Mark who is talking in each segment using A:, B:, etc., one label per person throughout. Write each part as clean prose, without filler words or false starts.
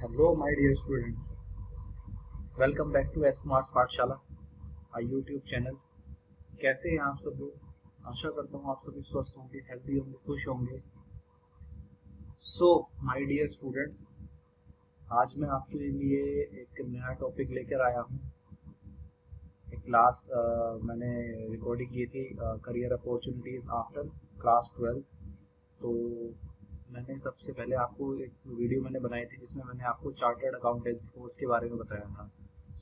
A: Hello, my dear students. Welcome back to Smarts पाठशाला, a YouTube channel. कैसे हैं आप सब लोग? आशा करता हूँ आप सभी स्वस्थ होंगे, हेल्दी होंगे, खुश होंगे। सो माय डियर स्टूडेंट्स, आज मैं आपके लिए एक नया टॉपिक लेकर आया हूँ। एक क्लास मैंने रिकॉर्डिंग की थी, करियर अपॉर्चुनिटीज़ आफ्टर क्लास 12। तो मैंने सबसे पहले आपको एक वीडियो मैंने बनाई थी जिसमें मैंने आपको चार्टर्ड अकाउंटेंसी कोर्स के बारे में बताया था।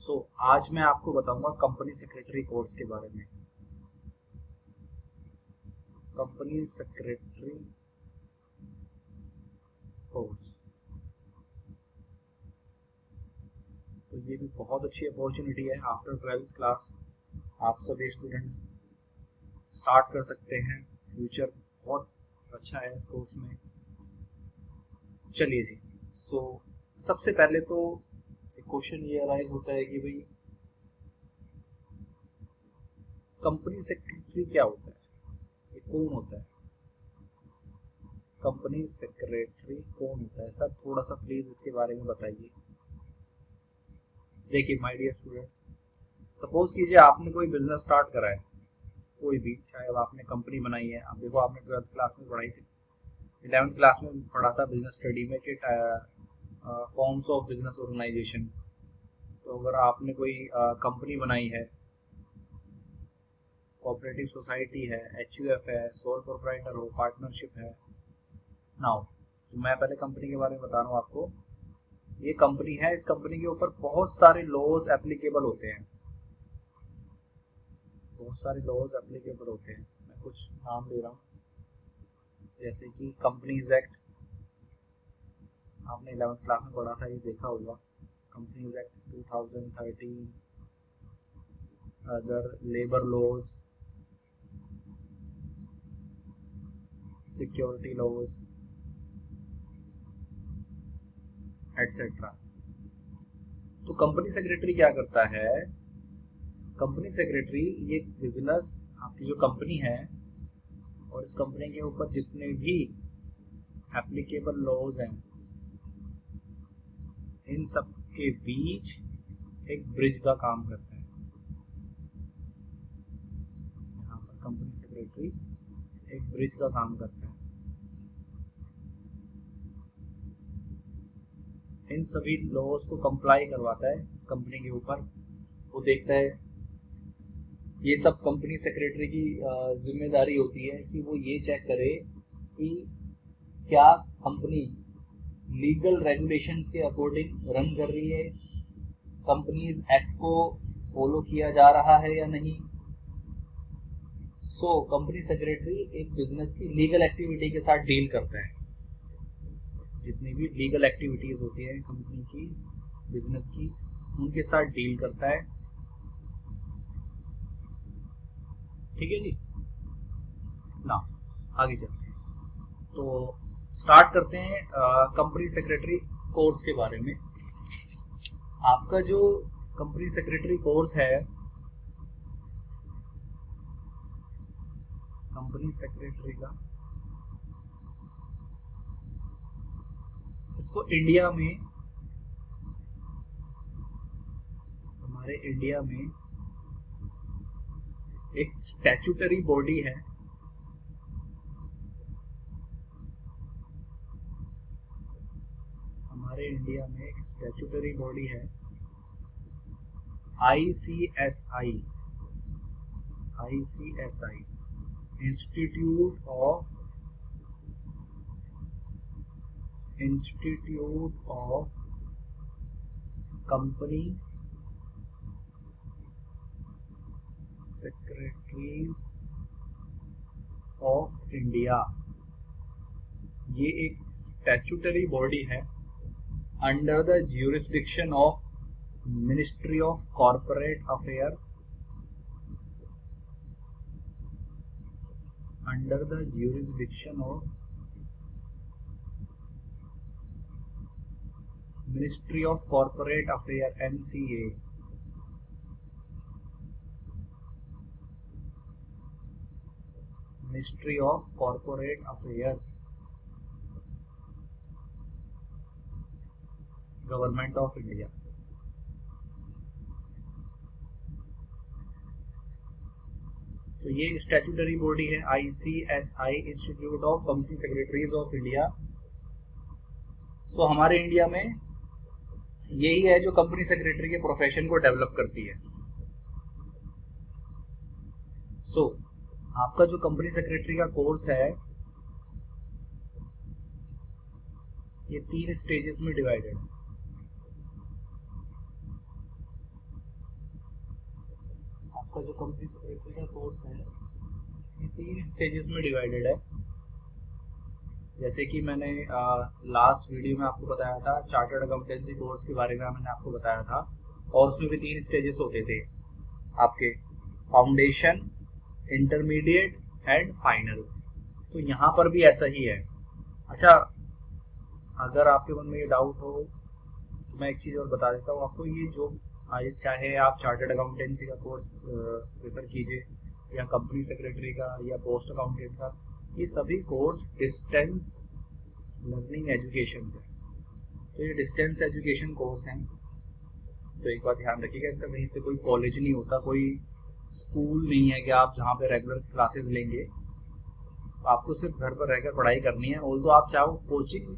A: सो आज मैं आपको बताऊंगा कंपनी सेक्रेटरी कोर्स के बारे में। कंपनी सेक्रेटरी कोर्स, तो ये भी बहुत अच्छी अपॉर्चुनिटी है। आफ्टर 12th क्लास आप सभी स्टूडेंट्स स्टार्ट कर सकते हैं। फ्यूचर बहुत अच्छा है इस कोर्स में। चलिए जी। सो सबसे पहले तो एक क्वेश्चन ये अराइज होता है कि भाई कंपनी सेक्रेटरी क्या होता है, ये कौन होता है? कंपनी सेक्रेटरी कौन होता है सर? थोड़ा सा प्लीज इसके बारे में बताइए। देखिए माय डियर स्टूडेंट्स, सपोज कीजिए आपने कोई बिजनेस स्टार्ट करा है, कोई भी, चाहे अब आपने कंपनी बनाई है। अब देखो आपने 12th क्लास में पढ़ाई थी, 11th क्लास में पढ़ा था बिजनेस स्टडी में कि फॉर्म्स ऑफ बिजनेस ऑर्गेनाइजेशन। तो अगर आपने कोई कंपनी बनाई है, कोऑपरेटिव सोसाइटी है, एचयूएफ है, सोल प्रोप्राइटर हो, पार्टनरशिप है। नाउ तो मैं पहले कंपनी के बारे में बता रहा हूँ आपको। ये कंपनी है, इस कंपनी के ऊपर बहुत सारे लॉज एप्लीकेबल होते हैं। बहुत सारे लॉज एप्लीकेबल होते हैं। मैं कुछ नाम दे रहा हूँ, जैसे कि कंपनीज एक्ट, आपने 11th क्लास में पढ़ा था, ये देखा होगा। Companies act 2013, other labour laws, security laws, etcetera. तो कंपनी सेक्रेटरी क्या करता है? कंपनी सेक्रेटरी ये बिजनेस, आपकी जो कंपनी है और इस कंपनी के ऊपर जितने भी एप्लीकेबल लॉज हैं, इन सब के बीच एक ब्रिज का काम करता है। यहाँ पर कंपनी सेक्रेटरी एक ब्रिज का काम करता है। इन सभी लॉज को कंप्लाई करवाता है इस कंपनी के ऊपर। वो देखता है, ये सब कंपनी सेक्रेटरी की जिम्मेदारी होती है कि वो ये चेक करे कि क्या कंपनी लीगल रेगुलेशंस के अकॉर्डिंग रन कर रही है, कंपनीज एक्ट को फॉलो किया जा रहा है या नहीं। सो कंपनी सेक्रेटरी एक बिजनेस की लीगल एक्टिविटी के साथ डील करता है। जितनी भी लीगल एक्टिविटीज होती है कंपनी की, बिजनेस की, उनके साथ डील करता है। ठीक है जी ना, आगे चलते हैं। तो स्टार्ट करते हैं कंपनी सेक्रेटरी कोर्स के बारे में। आपका जो कंपनी सेक्रेटरी कोर्स है, कंपनी सेक्रेटरी का, इसको इंडिया में, हमारे इंडिया में एक स्टैट्यूटरी बॉडी है। हमारे इंडिया में एक स्टैट्यूटरी बॉडी है, ICSI। ICSI, institute of company secretaries of India. ये एक स्टैट्यूटरी बॉडी है under the jurisdiction of ministry of corporate affair, under the jurisdiction of ministry of corporate affair, MCA। Ministry of corporate affairs. Government of India. तो ये statutory body है ICSI, institute of company secretaries of India. तो हमारे India में यही है जो company secretary के प्रोफेशन को डेवलप करती है। सो आपका जो कंपनी सेक्रेटरी का कोर्स है ये 3 स्टेजेस में डिवाइडेड है। आपका जो कंपनी सेक्रेटरी का कोर्स है ये 3 स्टेजेस में डिवाइडेड है। जैसे कि मैंने लास्ट वीडियो में आपको बताया था, चार्टर्ड अकाउंटेंसी कोर्स के बारे में मैंने आपको बताया था, और उसमें भी 3 स्टेजेस होते थे आपके, फाउंडेशन, इंटरमीडिएट एंड फाइनल। तो यहाँ पर भी ऐसा ही है। अच्छा, अगर आपके मन में ये डाउट हो तो मैं एक चीज़ और बता देता हूँ आपको। ये जो चाहे आप चार्टर्ड अकाउंटेंसी का कोर्स प्रेफर कीजिए या कंपनी सेक्रेटरी का या पोस्ट अकाउंटेंट का, ये सभी कोर्स डिस्टेंस लर्निंग एजुकेशन है। तो ये डिस्टेंस एजुकेशन कोर्स हैं। तो एक बात ध्यान रखिएगा, इसका कहीं से कोई कॉलेज नहीं होता, कोई स्कूल नहीं है कि आप जहाँ पे रेगुलर क्लासेस लेंगे। आपको सिर्फ घर पर रहकर पढ़ाई करनी है। और तो आप चाहो कोचिंग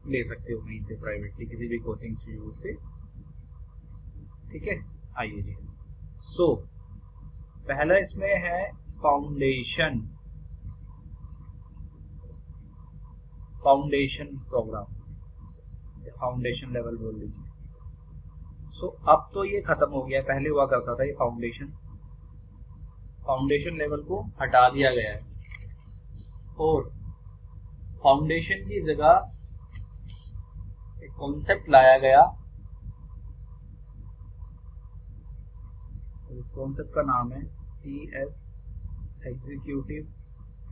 A: ले सकते हो कहीं से प्राइवेटली, किसी भी कोचिंग इंस्टीट्यूट से। ठीक है, आइए जी। सो पहला इसमें है फाउंडेशन प्रोग्राम, फाउंडेशन लेवल बोल लीजिए। सो अब तो ये खत्म हो गया, पहले हुआ करता था ये फाउंडेशन लेवल को हटा दिया गया है और फाउंडेशन की जगह एक कॉन्सेप्ट लाया गया। इस कॉन्सेप्ट का नाम है CS executive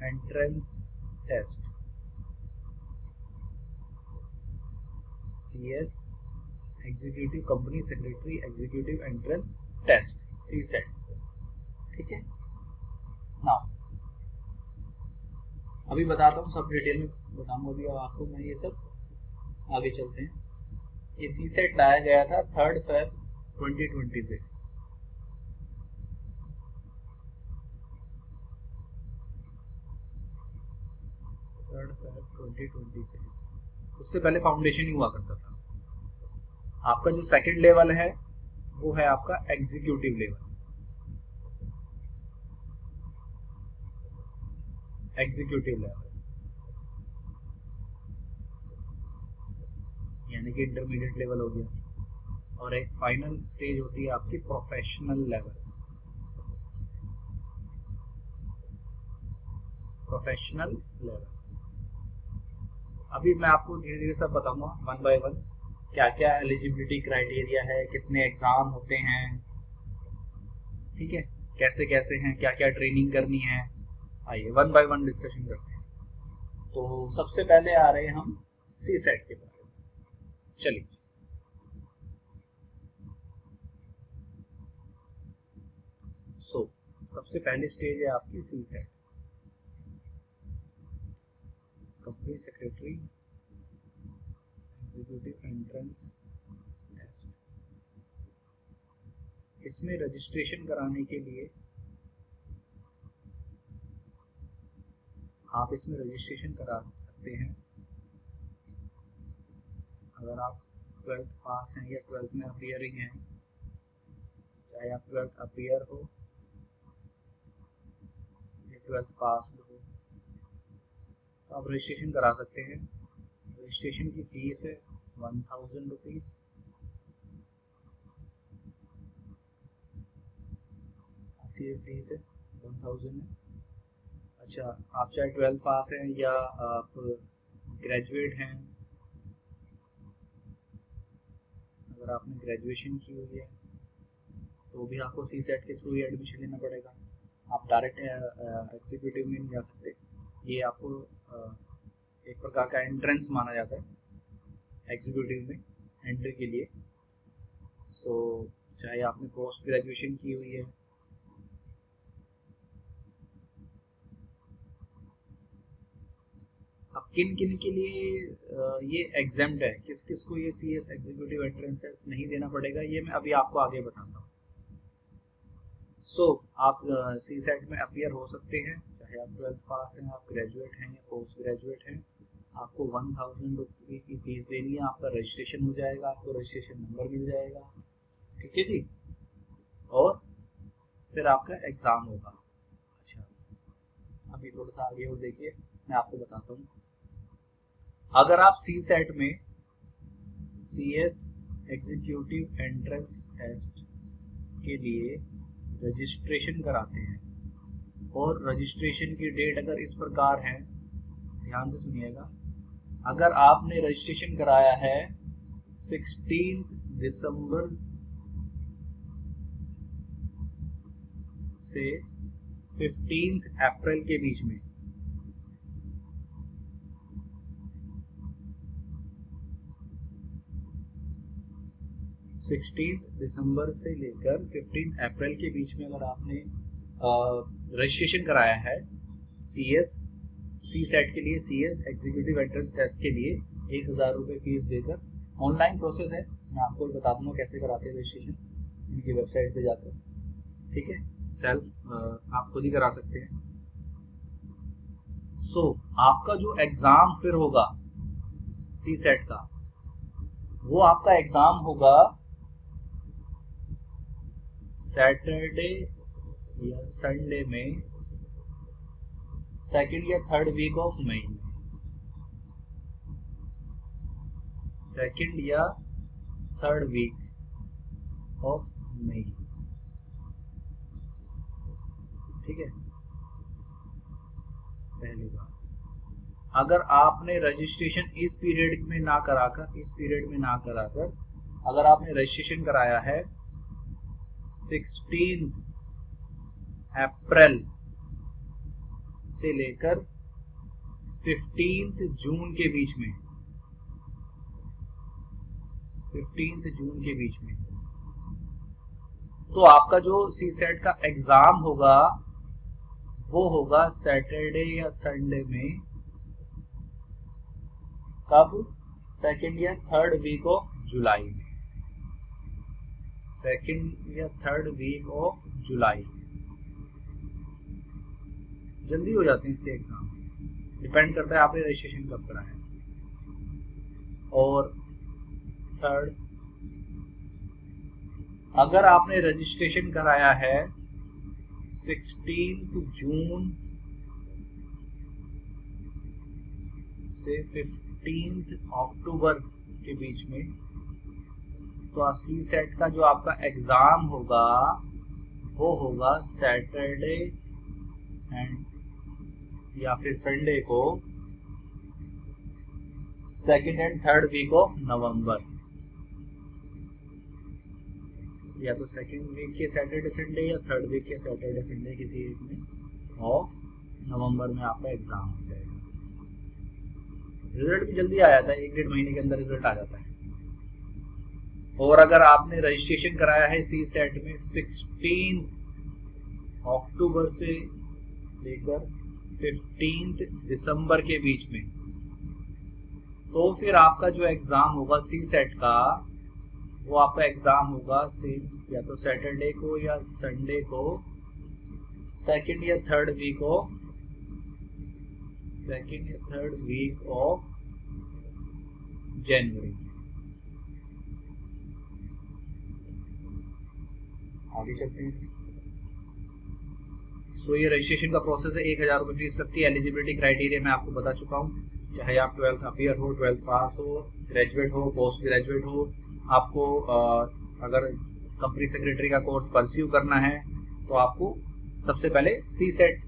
A: entrance test. CS executive company secretary executive entrance test, CSET। ठीक है ना, अभी बताता हूँ, सब डिटेल में बताऊंगा अभी आपको मैं ये सब। आगे चलते हैं। ये CSET लाया गया था 3 Feb 2020 से। 3 Feb 2020 से। उससे पहले फाउंडेशन ही हुआ करता था। आपका जो सेकंड लेवल है वो है आपका एग्जीक्यूटिव लेवल। यानी कि इंटरमीडिएट लेवल हो गया। और एक फाइनल स्टेज होती है आपकी प्रोफेशनल लेवल। अभी मैं आपको धीरे धीरे सब बताऊंगा वन बाय वन, क्या क्या एलिजिबिलिटी क्राइटेरिया है, कितने एग्जाम होते हैं, ठीक है, कैसे कैसे हैं, क्या क्या ट्रेनिंग करनी है। आइए वन बाय वन डिस्कशन करते हैं। तो सबसे पहले आ रहे हैं हम CSET के बारे में। चलिए, सबसे पहले स्टेज है आपकी CSET, company secretary executive entrance test. इसमें रजिस्ट्रेशन कराने के लिए आप इसमें रजिस्ट्रेशन करा सकते हैं अगर आप 12th पास हैं या 12th में अपियरिंग हैं। चाहे आप 12th अपियर हो या 12th पास हो, तो आप रजिस्ट्रेशन करा सकते हैं। रजिस्ट्रेशन की फीस है 1000 रुपीज़। आपकी फीस है 1000 है। अच्छा, आप चाहे 12th पास हैं या आप ग्रेजुएट हैं, अगर आपने ग्रेजुएशन की हुई है तो भी आपको CSET के थ्रू ही एडमिशन लेना पड़ेगा। आप डायरेक्ट एग्जीक्यूटिव में नहीं जा सकते। ये आपको एक प्रकार का एंट्रेंस माना जाता है एग्जीक्यूटिव में एंट्री के लिए। सो चाहे आपने पोस्ट ग्रेजुएशन की हुई है, अब किन किन के लिए ये एग्जाम्प्ट है, किस किस को ये CS एग्जीक्यूटिव एंट्रेंस टेस्ट नहीं देना पड़ेगा, ये मैं अभी आपको आगे बताता हूँ। सो आप सी सेट में अपियर हो सकते हैं, चाहे आप 12th पास हैं, आप ग्रेजुएट हैं या पोस्ट ग्रेजुएट हैं। आपको 1000 रुपये की फीस देनी है, आपका रजिस्ट्रेशन हो जाएगा, आपको रजिस्ट्रेशन नंबर मिल जाएगा, ठीक है जी। और फिर आपका एग्ज़ाम होगा। अच्छा, अभी थोड़ा सा आगे और देखिए, मैं आपको बताता हूँ। अगर आप सी सेट में CS एग्जीक्यूटिव एंट्रेंस टेस्ट के लिए रजिस्ट्रेशन कराते हैं, और रजिस्ट्रेशन की डेट अगर इस प्रकार है, ध्यान से सुनिएगा, अगर आपने रजिस्ट्रेशन कराया है 16 दिसंबर से 15 अप्रैल के बीच में, दिसंबर से लेकर 15 अप्रैल के बीच में अगर आपने रजिस्ट्रेशन कराया है सी सेट के लिए, CS एग्जीक्यूटिव एंट्रेंस टेस्ट के लिए 1000 रुपये फीस देकर, ऑनलाइन प्रोसेस है, मैं आपको बता दूंगा कैसे कराते हैं रजिस्ट्रेशन, इनकी वेबसाइट पे जाकर, ठीक है, सेल्फ आप खुद ही करा सकते हैं। सो आपका जो एग्ज़ाम फिर होगा सी सेट का, वो आपका एग्ज़ाम होगा सैटरडे या संडे में, सेकेंड या थर्ड वीक ऑफ मई में, सेकेंड या थर्ड वीक ऑफ मई, ठीक है। पहली बात, अगर आपने रजिस्ट्रेशन इस पीरियड में ना कराकर अगर आपने रजिस्ट्रेशन कराया है 16 अप्रैल से लेकर 15 जून के बीच में, 15 जून के बीच में, तो आपका जो सी सेट का एग्जाम होगा वो होगा सैटरडे या संडे में, कब, सेकेंड या थर्ड वीक ऑफ जुलाई में, सेकेंड या थर्ड वीक ऑफ जुलाई। जल्दी हो जाते हैं इसके एग्जाम, डिपेंड करता है आपने रजिस्ट्रेशन कब कराया है। और थर्ड, अगर आपने रजिस्ट्रेशन कराया है 16 जून से 15 अक्टूबर के बीच में, तो सी सेट का जो आपका एग्जाम होगा वो होगा सैटरडे एंड या फिर संडे को, second and third week of November, या तो सेकेंड वीक के सैटरडे संडे या थर्ड वीक के सैटरडे संडे, किसी एक में ऑफ नवंबर में आपका एग्जाम हो जाएगा। रिजल्ट भी जल्दी आ जाता है, 1-1.5 महीने के अंदर रिजल्ट आ जाता है। और अगर आपने रजिस्ट्रेशन कराया है सी सेट में 16 अक्टूबर से लेकर 15 दिसंबर के बीच में, तो फिर आपका जो एग्जाम होगा सी सेट का, वो आपका एग्जाम होगा सेम या तो सैटरडे को या संडे को, सेकेंड या थर्ड वीक ऑफ जनवरी। आगे चलते हैं। सो ये रजिस्ट्रेशन का प्रोसेस है, 1000 रुपये फीस लगती है। एलिजिबिलिटी क्राइटेरिया मैं आपको बता चुका हूँ, चाहे आप 12th अपियर हो, 12th पास हो, ग्रेजुएट हो, पोस्ट ग्रेजुएट हो, आपको अगर कंपनी सेक्रेटरी का कोर्स परस्यू करना है तो आपको सबसे पहले सी सेट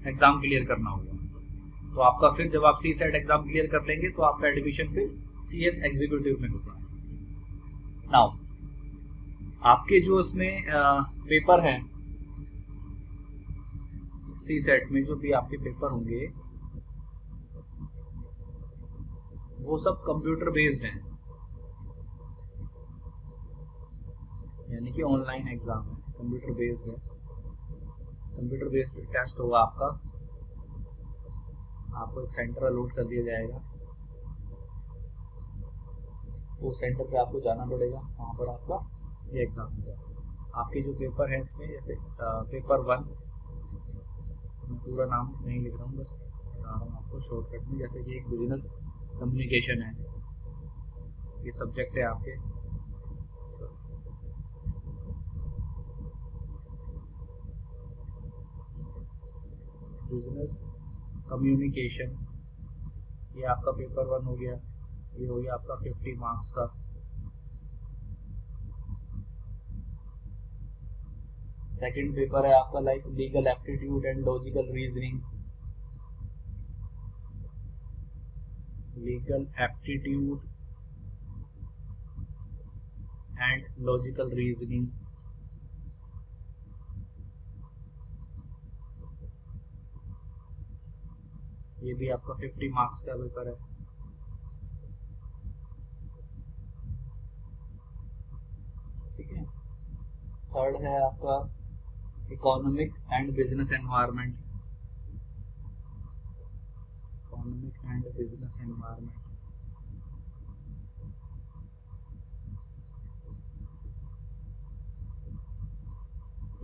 A: एग्जाम क्लियर करना होगा। तो आपका फिर जब आप सी सेट एग्जाम क्लियर कर लेंगे तो आपका एडमिशन फिर CS एग्जीक्यूटिव में होगा। नाउ आपके जो उसमें पेपर हैं सी सेट में, जो भी आपके पेपर होंगे वो सब कंप्यूटर बेस्ड हैं, यानी कि ऑनलाइन एग्जाम है, कंप्यूटर बेस्ड है, कंप्यूटर बेस्ड टेस्ट होगा आपका। आपको एक सेंटर अलॉट कर दिया जाएगा, उस सेंटर पे आपको जाना पड़ेगा, वहाँ पर आपका ये एग्ज़ाम होगा। आपके जो पेपर है इसमें जैसे पेपर 1, मैं पूरा नाम नहीं लिख रहा हूँ, बस बता रहा हूँ आपको शॉर्टकट में। जैसे कि एक बिजनेस कम्युनिकेशन है, ये सब्जेक्ट है आपके। बिजनेस कम्युनिकेशन, ये आपका पेपर 1 हो गया। ये हो गया आपका 50 मार्क्स का। सेकंड पेपर है आपका like legal aptitude and logical reasoning. Legal aptitude and logical reasoning, ये भी आपका 50 मार्क्स का पेपर है। ठीक है। थर्ड है आपका economic and business environment. Economic and business environment,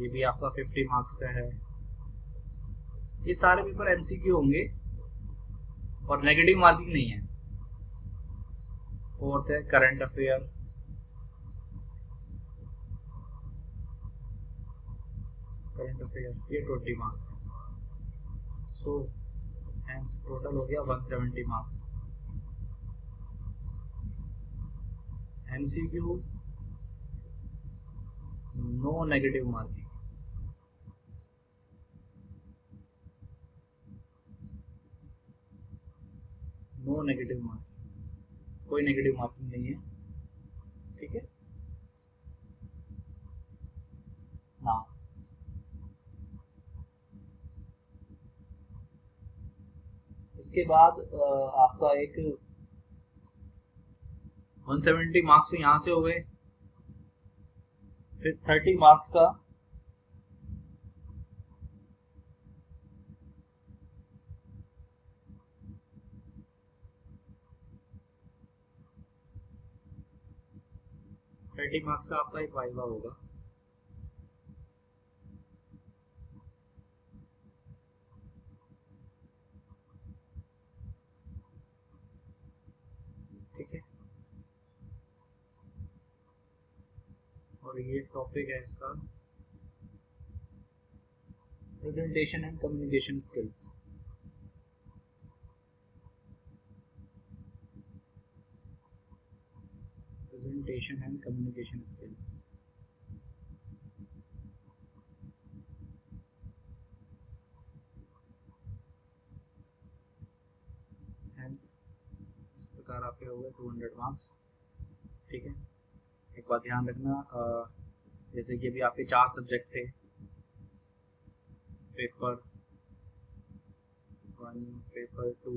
A: ये भी आपका 50 मार्क्स का है। ये सारे पेपर एमसीक्यू होंगे और नेगेटिव मार्किंग नहीं है। फोर्थ है करंट अफेयर। करंट अफेयर ये 20 मार्क्स। सो हैंस टोटल हो गया 170 marks. MCQ no negative marking. No negative marking, कोई नेगेटिव मार्किंग नहीं है। ठीक है ना। इसके बाद आपका एक 170 मार्क्स यहाँ से हो गए। फिर 30 मार्क्स का 30 मार्क्स का आपका एक वाइवा होगा। ठीक है, और ये टॉपिक है इसका presentation and communication skills. Presentation and communication skills, hence इस प्रकार आपके हो गए 200 मार्क्स। ठीक है, एक बात ध्यान रखना, जैसे कि अभी आपके 4 सब्जेक्ट थे, पेपर 1, पेपर 2,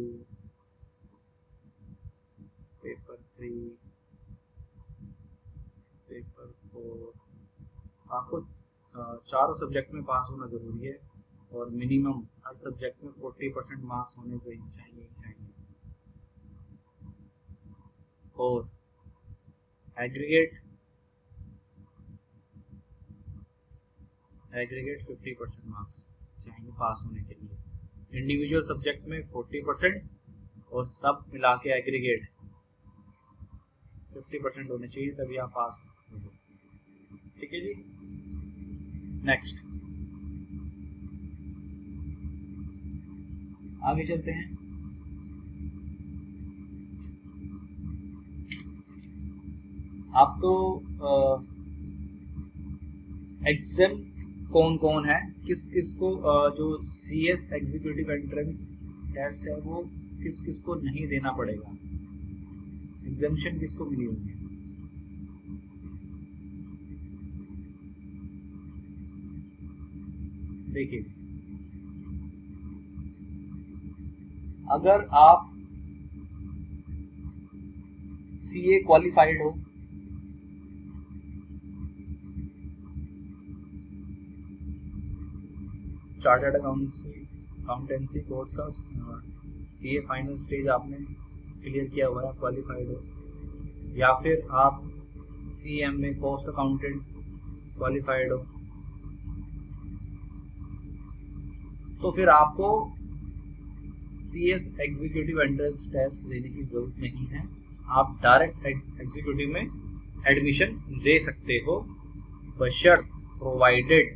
A: पेपर 3, पेपर 4, आपको चारों सब्जेक्ट में पास होना जरूरी है और मिनिमम हर सब्जेक्ट में 40% मार्क्स होने चाहिए। और एग्रीगेट 50% मार्क्स चाहिए पास होने के लिए। इंडिविजुअल सब्जेक्ट में 40% और सब मिला के एग्रीगेट 50% होने चाहिए, तभी आप पास होंगे। ठीक है जी, नेक्स्ट आगे चलते हैं। आप तो एग्जाम कौन कौन है, किस किस को जो CS एग्जीक्यूटिव एंट्रेंस टेस्ट है वो किस किस को नहीं देना पड़ेगा, एग्जामिशन किसको मिली हुई है। देखिए, अगर आप CA क्वालिफाइड हो, चार्टर्ड अकाउंटेंसी कोर्स का सीए फाइनल स्टेज आपने क्लियर किया हुआ है, क्वालिफाइड हो, या फिर आप सीएम में कॉस्ट अकाउंटेंट क्वालिफाइड हो, तो फिर आपको सीएस एग्जीक्यूटिव एंट्रेंस टेस्ट देने की जरूरत नहीं है। आप डायरेक्ट एग्जीक्यूटिव में एडमिशन दे सकते हो, बशर्त प्रोवाइडेड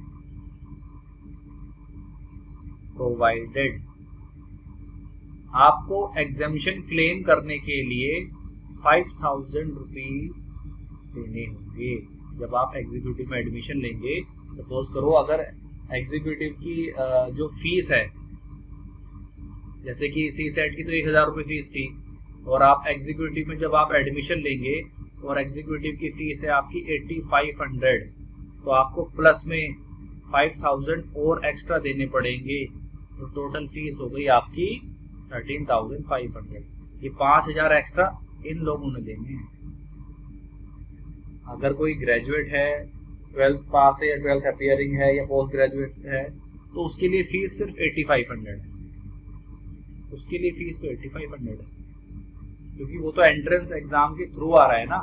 A: आपको एग्जामिशन क्लेम करने के लिए 5000 रुपीज देने होंगे। जब आप एग्जीक्यूटिव में एडमिशन लेंगे, सपोज करो अगर एग्जीक्यूटिव की जो फीस है, जैसे कि सी सेट की तो 1000 रुपये फीस थी, और आप एग्जीक्यूटिव में जब आप एडमिशन लेंगे और एग्जीक्यूटिव की फीस है आपकी 8500, तो आपको प्लस में 5000 और एक्स्ट्रा देने पड़ेंगे, तो टोटल फीस हो गई आपकी 13500। ये 5000 एक्स्ट्रा इन लोगों ने देने हैं। अगर कोई ग्रेजुएट है, 12th पास है या 12th अपीयरिंग है या पोस्ट ग्रेजुएट है, तो उसके लिए फीस सिर्फ 8500 है। उसके लिए फीस तो 8500 है, क्योंकि वो तो एंट्रेंस एग्जाम के थ्रू आ रहा है ना,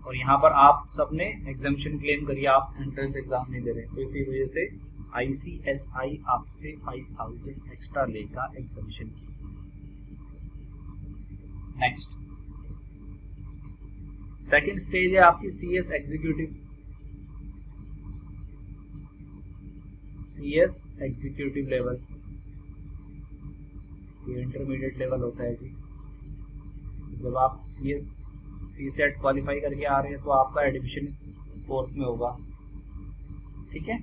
A: और यहाँ पर आप सबने एग्जामिशन क्लेम करिए, आप एंट्रेंस एग्जाम नहीं दे रहे, तो इसी वजह से ICSI आपसे 5000 एक्स्ट्रा लेगा एग्जामिशन की। नेक्स्ट सेकंड स्टेज है आपकी सीएस एग्जीक्यूटिव लेवल। ये इंटरमीडिएट लेवल होता है जी। जब आप सी सेट क्वालिफाई करके आ रहे हैं तो आपका एडमिशन कोर्स में होगा, ठीक है।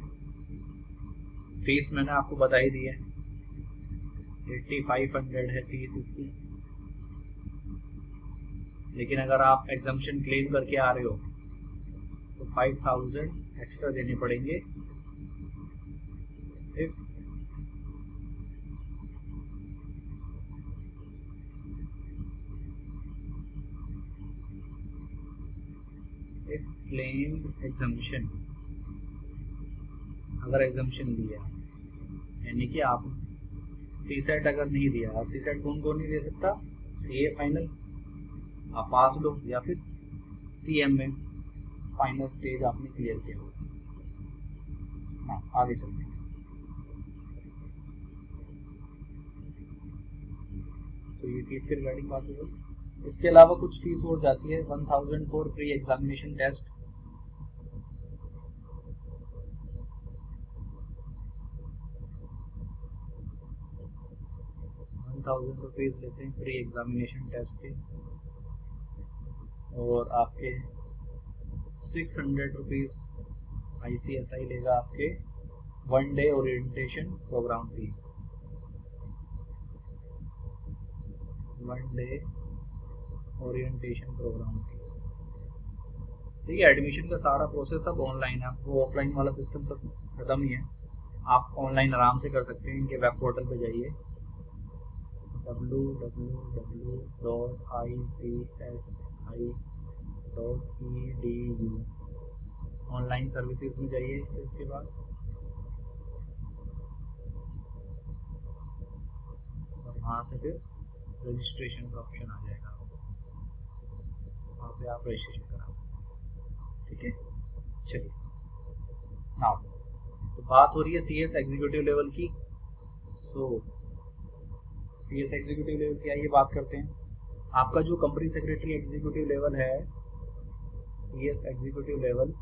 A: फीस मैंने आपको बता ही दी है, 8500 है फीस इसकी। लेकिन अगर आप एग्जामिशन क्लेम करके आ रहे हो तो 5000 एक्स्ट्रा देने पड़ेंगे। इफ क्लेम्ड एग्जामिशन, अगर एग्जामिशन दिया, यानी कि आप सी सेट अगर नहीं दिया, आप सी सेट कौन कौन नहीं दे सकता, सीए फाइनल आप पास लो, या फिर सीएम में फाइनल स्टेज आपने क्लियर किया हो। हाँ, आगे चलते हैं। तो ये फीस के रिगार्डिंग बात हो गई। इसके अलावा कुछ फीस और जाती है, 1000 फॉर प्री एग्जामिनेशन टेस्ट। ₹1000 लेते हैं प्री एग्जामिनेशन टेस्ट के, और आपके 600 रुपीज ICSI लेगा आपके 1 day orientation programme fees. 1 day orientation programme fees. ठीक है, एडमिशन का सारा प्रोसेस अब ऑनलाइन है, वो ऑफलाइन वाला सिस्टम सब खत्म ही है, आप ऑनलाइन आराम से कर सकते हैं। इनके वेब पोर्टल पे जाइए, www.icsi.edu, ऑनलाइन सर्विसेज में जाइए। फिर इसके बाद वहाँ से फिर रजिस्ट्रेशन का ऑप्शन आ जाएगा, वहाँ पे आप रजिस्ट्रेशन करा सकते हैं, ठीक है। चलिए नाउ तो बात हो रही है सीएस एग्जीक्यूटिव लेवल की। सीएस एग्जीक्यूटिव लेवल की आइए बात करते हैं। आपका जो कंपनी सेक्रेटरी एग्जीक्यूटिव लेवल है, सीएस एग्जीक्यूटिव लेवल,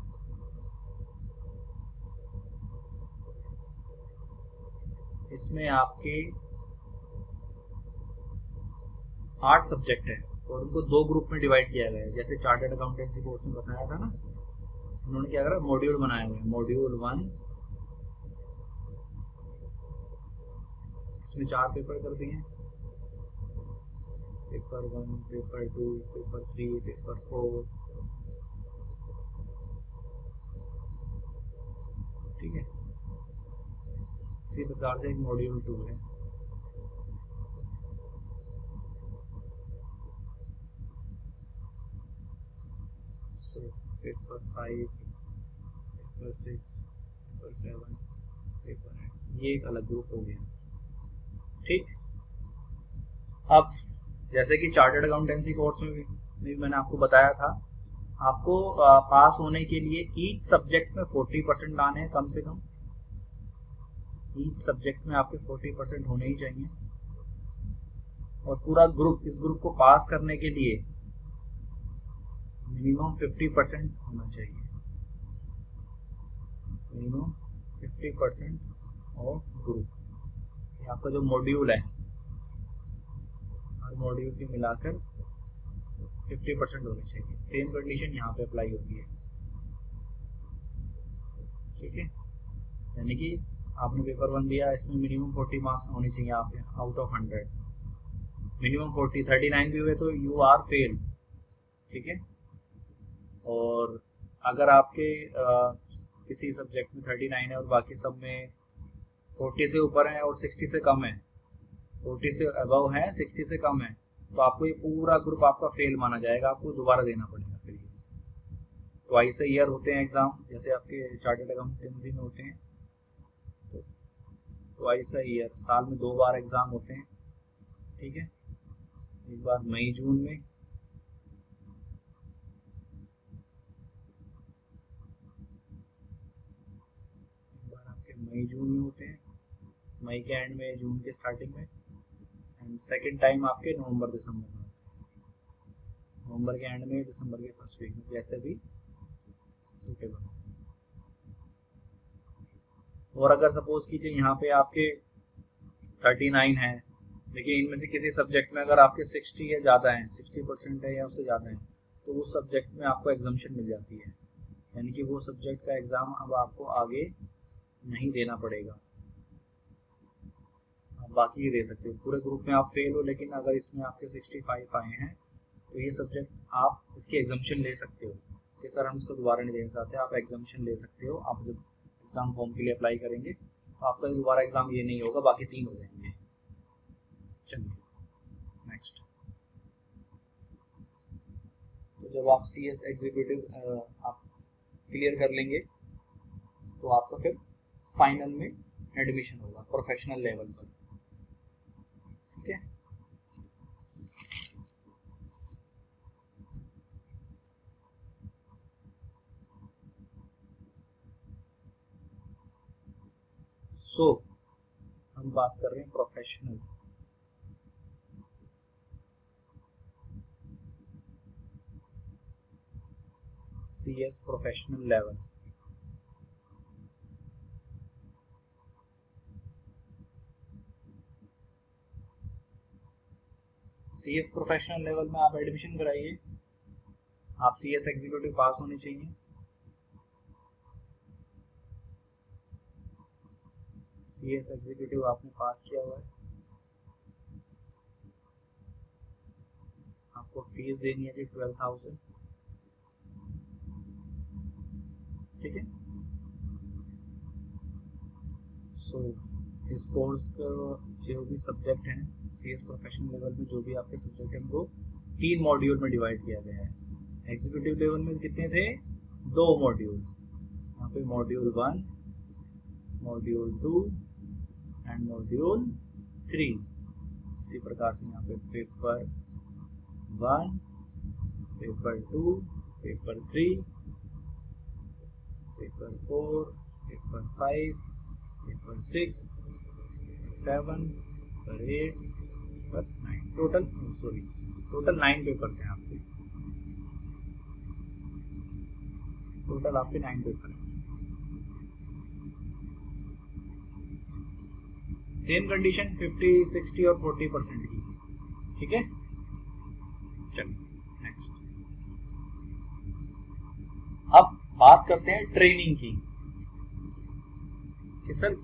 A: इसमें आपके 8 सब्जेक्ट है और उनको 2 ग्रुप में डिवाइड किया गया है। जैसे चार्टर्ड अकाउंटेंसी कोर्स में बताया था ना, उन्होंने क्या करा, मॉड्यूल बनाए हुए हैं। मॉड्यूल 1 इसमें 4 पेपर कर दिए हैं, पेपर 1, पेपर 2, पेपर 3, पेपर 4, ठीक है। इसी प्रकार से एक मॉड्यूल 2 है। पेपर 5, पेपर 6, पेपर 7, पेपर 8, ये एक अलग ग्रुप हो गया, ठीक। अब जैसे कि चार्टर्ड अकाउंटेंसी कोर्स में भी मैंने आपको बताया था, आपको पास होने के लिए ईच सब्जेक्ट में 40% लाने हैं कम से कम। ईच सब्जेक्ट में आपके 40% होने ही चाहिए। और पूरा ग्रुप, इस ग्रुप को पास करने के लिए मिनिमम 50% होना चाहिए। Minimum 50% of group. ये आपका जो मॉड्यूल है, हर मॉड्यूल के मिलाकर 50% होनी चाहिए। सेम कंडीशन यहाँ पे अप्लाई होती है। ठीक है, यानी कि आपने पेपर 1 दिया, इसमें मिनिमम 40 मार्क्स होने चाहिए आपके आउट ऑफ 100। मिनिमम 40, 39 भी हुए तो यू आर फेल। ठीक है, और अगर आपके किसी सब्जेक्ट में 39 है और बाकी सब में 40 से ऊपर है और 60 से कम है, 40 से अबव है, 60 से कम है, तो आपको ये पूरा ग्रुप आपका फेल माना जाएगा, आपको दोबारा देना पड़ेगा। फिर ये ट्वाइस अ ईयर होते हैं एग्जाम, जैसे आपके चार्टर्ड अकाउंटेंसी में होते हैं, तो ट्वाइस अ ईयर, साल में 2 बार एग्जाम होते हैं। ठीक है, एक बार मई जून में, एक बार आपके मई जून में होते हैं, मई के एंड में, जून के स्टार्टिंग में, एंड सेकेंड टाइम आपके नवंबर दिसंबर में, नवंबर के एंड में, दिसंबर के फर्स्ट वीक में, जैसे भी सूटेबल हो। और अगर सपोज कीजिए यहाँ पे आपके 39 है, लेकिन इनमें से किसी सब्जेक्ट में अगर आपके 60 या ज़्यादा है, 60% है या उससे ज़्यादा है, तो उस सब्जेक्ट में आपको एग्जाम्शन मिल जाती है, यानी कि वो सब्जेक्ट का एग्ज़ाम अब आपको आगे नहीं देना पड़ेगा, आप बाकी दे सकते हो। पूरे ग्रुप में आप फेल हो, लेकिन अगर इसमें आपके 65 आए हैं तो ये सब्जेक्ट आप इसके एग्जाम्शन ले सकते हो कि सर हम इसको दोबारा नहीं देना चाहते, आप एग्जाम्शन ले सकते हो। आप जब एग्ज़ाम फॉर्म के लिए अप्लाई करेंगे तो आपका दोबारा एग्ज़ाम ये नहीं होगा, बाकी 3 हो जाएंगे। चलिए नेक्स्ट। तो जब आप CS एग्जीक्यूटिव आप क्लियर कर लेंगे तो आपका फिर फाइनल में एडमिशन होगा प्रोफेशनल लेवल पर। ठीक है, सो हम बात कर रहे हैं professional. CS professional level. CS professional level में आप एडमिशन कराइए। आप CS एग्जीक्यूटिव पास होने चाहिए। CS एग्जीक्यूटिव आपने पास किया हुआ है, आपको फीस देनी है जी 12,000। ठीक है, सो इस कोर्स का जो भी सब्जेक्ट हैं CS प्रोफेशनल लेवल में, जो भी आपके सब्जेक्ट हैं, उनको 3 मॉड्यूल में डिवाइड किया गया है। एग्जीक्यूटिव लेवल में कितने थे? 2 मॉड्यूल। यहाँ पे मॉड्यूल 1, मॉड्यूल 2 एंड मॉड्यूल 3। इसी प्रकार से यहाँ पे paper 1, paper 2, paper 3, paper 4, paper 5, paper 6, 7, paper 8, paper 9। Total 9 papers हैं आपके। टोटल आपके 9 पेपर हैं। सेम कंडीशन 50, 60 और 40% की। ठीक है, चलिए नेक्स्ट। अब बात करते हैं ट्रेनिंग की कि सर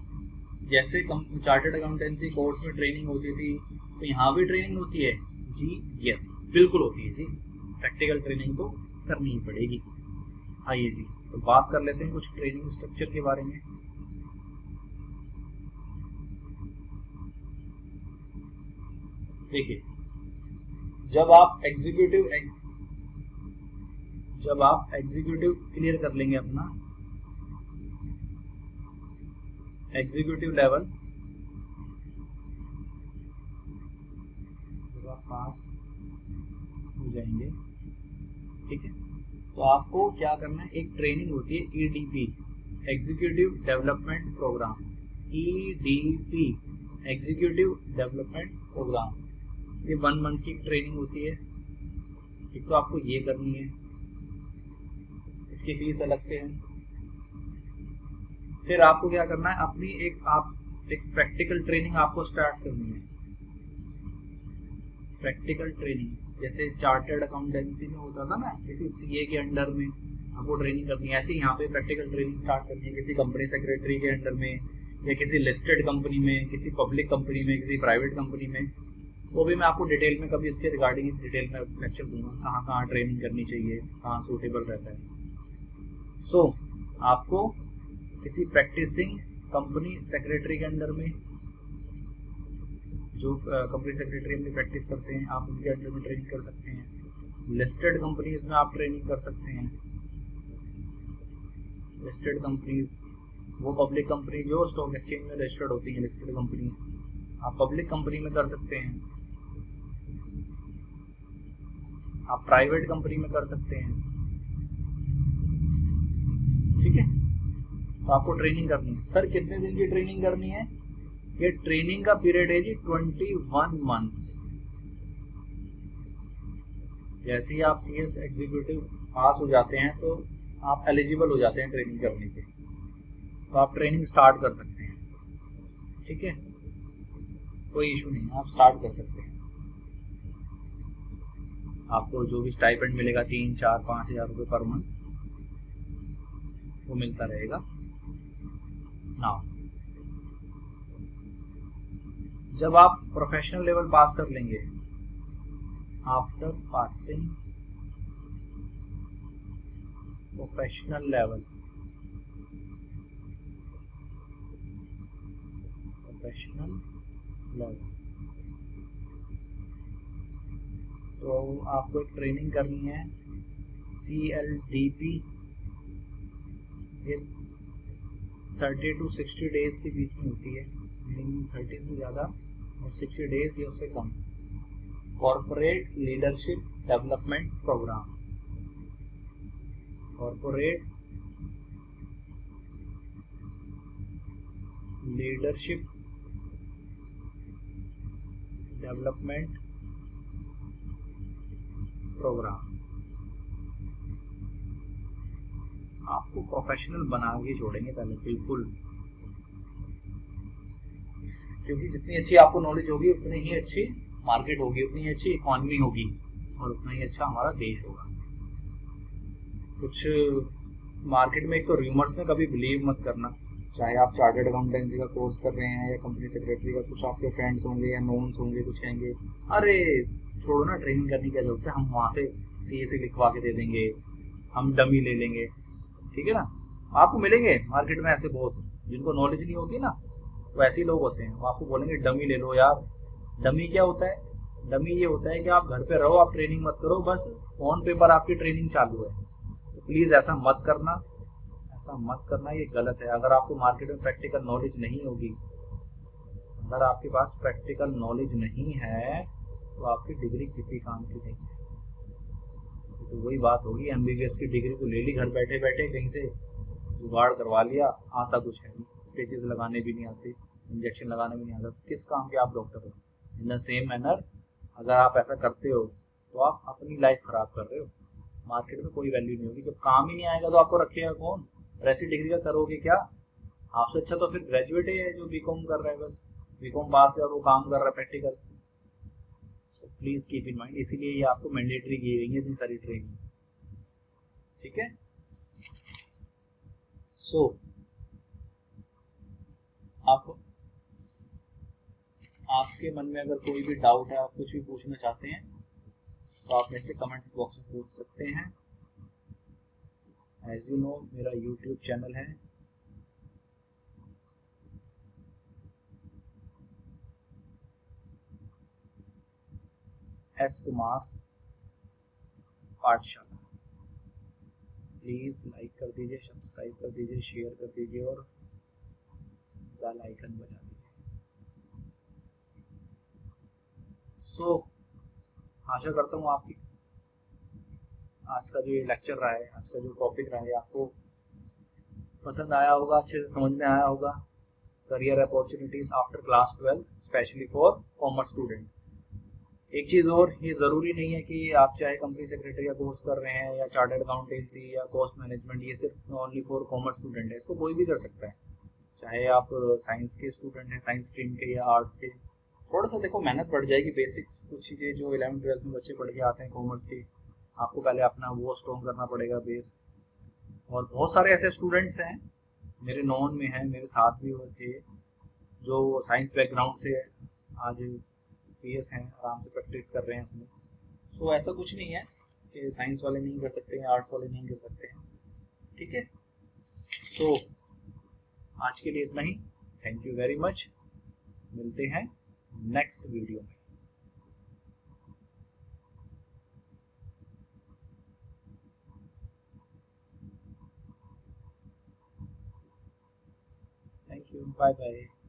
A: जैसे चार्टर्ड अकाउंटेंसी कोर्स में ट्रेनिंग होती थी, तो यहाँ भी ट्रेनिंग होती है जी? यस, बिल्कुल होती है जी। प्रैक्टिकल ट्रेनिंग तो करनी ही पड़ेगी। आइए जी, तो बात कर लेते हैं कुछ ट्रेनिंग स्ट्रक्चर के बारे में। देखिए, जब आप एग्जीक्यूटिव क्लियर कर लेंगे अपना एग्जीक्यूटिव लेवल, पास हो जाएंगे। ठीक है, तो आपको क्या करना है, एक ट्रेनिंग होती है EDP, executive development programme, EDP executive development programme, ये 1 मंथ की ट्रेनिंग होती है। एक तो आपको ये करनी है, इसकी फीस अलग से है। फिर आपको क्या करना है, अपनी एक प्रैक्टिकल ट्रेनिंग आपको स्टार्ट करनी है। प्रैक्टिकल ट्रेनिंग जैसे चार्टर्ड अकाउंटेंसी में होता था ना, किसी CA के अंडर में आपको ट्रेनिंग करनी है, ऐसे यहाँ पे प्रैक्टिकल ट्रेनिंग स्टार्ट करनी है किसी कंपनी सेक्रेटरी के अंडर में, या किसी लिस्टेड कंपनी में, किसी पब्लिक कंपनी में, किसी प्राइवेट कंपनी में। वो भी मैं आपको डिटेल में कभी इसके रिगार्डिंग डिटेल में लेक्चर दूंगा, कहाँ कहाँ ट्रेनिंग करनी चाहिए, कहाँ सूटेबल रहता है। सो आपको किसी प्रैक्टिसिंग कंपनी सेक्रेटरी के अंडर में, जो कंपनी सेक्रेटरी अपनी प्रैक्टिस करते हैं, आप उनके अंडर में ट्रेनिंग कर सकते हैं। लिस्टेड कंपनीज में आप ट्रेनिंग कर सकते हैं। लिस्टेड कंपनीज वो पब्लिक कंपनी जो स्टॉक एक्सचेंज में रजिस्टर्ड होती हैं, लिस्टेड कंपनी, आप पब्लिक कंपनी में कर सकते हैं, आप प्राइवेट कंपनी में कर सकते हैं। ठीक है, तो आपको ट्रेनिंग करनी है। सर कितने दिन की ट्रेनिंग करनी है? ये ट्रेनिंग का पीरियड है जी 21 मंथ्स। जैसे ही आप CS एग्जीक्यूटिव पास हो जाते हैं तो आप एलिजिबल हो जाते हैं ट्रेनिंग करने के, तो आप ट्रेनिंग स्टार्ट कर सकते हैं। ठीक है, कोई इशू नहीं, आप स्टार्ट कर सकते हैं। आपको जो भी स्टाइपेंड मिलेगा 3, 4, 5 हज़ार रुपये पर मंथ वो मिलता रहेगा। नाउ जब आप प्रोफेशनल लेवल पास कर लेंगे, आफ्टर पासिंग प्रोफेशनल लेवल, तो आपको एक ट्रेनिंग करनी है CLDP, ये 30 to 60 डेज के बीच में होती है, मिनिमम 30 से ज़्यादा और 60 डेज या उससे कम। Corporate leadership development programme, corporate leadership development programme. आपको प्रोफेशनल बना के छोड़ेंगे पहले, बिल्कुल, क्योंकि जितनी अच्छी आपको नॉलेज होगी उतनी ही अच्छी मार्केट होगी, उतनी ही अच्छी इकॉनमी होगी और उतना ही अच्छा हमारा देश होगा। कुछ मार्केट में एक तो रूमर्स में कभी बिलीव मत करना, चाहे आप चार्टर्ड अकाउंटेंसी का कोर्स कर रहे हैं या कंपनी सेक्रेटरी का, कुछ आपके फ्रेंड्स होंगे या नोन्स होंगे, कुछ कहेंगे अरे छोड़ो ना, ट्रेनिंग करने की जरूरत है, हम वहाँ से CA लिखवा के दे देंगे, हम डमी ले लेंगे। ठीक है ना, आपको मिलेंगे मार्केट में ऐसे बहुत, जिनको नॉलेज नहीं होती ना, वो ऐसे ही लोग होते हैं, वो आपको बोलेंगे डमी ले लो यार। डमी क्या होता है? डमी ये होता है कि आप घर पे रहो, आप ट्रेनिंग मत करो, बस ऑन पेपर आपकी ट्रेनिंग चालू है। तो प्लीज़ ऐसा मत करना, ऐसा मत करना, ये गलत है। अगर आपको मार्केट में प्रैक्टिकल नॉलेज नहीं होगी, अगर आपके पास प्रैक्टिकल नॉलेज नहीं है तो आपकी डिग्री किसी काम की नहीं है। तो वही बात होगी, MBBS की डिग्री तो ले ली घर बैठे बैठे, कहीं से जुगाड़ करवा लिया, आता कुछ है नहीं, स्टिचेस लगाने भी नहीं आते, इंजेक्शन लगाने भी नहीं आता, किस काम के आप डॉक्टर हो? इन द सेम मैनर अगर आप ऐसा करते हो तो आप अपनी लाइफ खराब कर रहे हो, मार्केट में कोई वैल्यू नहीं होगी। जब काम ही नहीं आएगा तो आपको रखेगा कौन? ऐसी डिग्री का करोगे क्या? आपसे अच्छा तो फिर ग्रेजुएट है जो BCom कर रहा है, बस BCom पास है और वो काम कर रहा है practical. Please keep in mind, इसीलिए ये आपको मैंडेटरी की गई है इतनी सारी ट्रेनिंग। ठीक है, सो आपके मन में अगर कोई भी डाउट है, आप कुछ भी पूछना चाहते हैं तो आप मेरे से कमेंट बॉक्स में पूछ सकते हैं। एज यू नो मेरा यूट्यूब चैनल है, S कुमार पाठशाला। प्लीज़ लाइक कर दीजिए, सब्सक्राइब कर दीजिए, शेयर कर दीजिए और बेल आइकन बजा दीजिए। सो आशा करता हूँ आपकी आज का जो ये लेक्चर रहा है, आज का जो टॉपिक रहा है, आपको पसंद आया होगा, अच्छे से समझ में आया होगा। Career opportunities after class 12 specially for commerce student. एक चीज़ और, ये ज़रूरी नहीं है कि आप चाहे कंपनी सेक्रेटरी का कोर्स कर रहे हैं या चार्टर्ड अकाउंटेंसी या कॉस्ट मैनेजमेंट, ये सिर्फ ओनली फॉर कॉमर्स स्टूडेंट है। इसको कोई भी कर सकता है, चाहे आप साइंस के स्टूडेंट हैं, साइंस स्ट्रीम के या आर्ट्स के। थोड़ा सा देखो मेहनत बढ़ जाएगी, बेसिक्स कुछ चीज़ें जो 11th-12th में बच्चे पढ़ के आते हैं कॉमर्स के, आपको पहले अपना वो स्ट्रॉन्ग करना पड़ेगा बेस। और बहुत सारे ऐसे स्टूडेंट्स हैं मेरे नॉन में हैं, मेरे साथ भी हुए थे, जो साइंस बैकग्राउंड से आज सीएस हैं, आराम से प्रैक्टिस कर रहे हैं अपनी। तो ऐसा कुछ नहीं है कि साइंस वाले नहीं कर सकते हैं, आर्ट्स वाले नहीं कर सकते हैं। ठीक है, तो आज के लिए इतना ही। थैंक यू वेरी मच, मिलते हैं नेक्स्ट वीडियो में। Thank you, bye bye.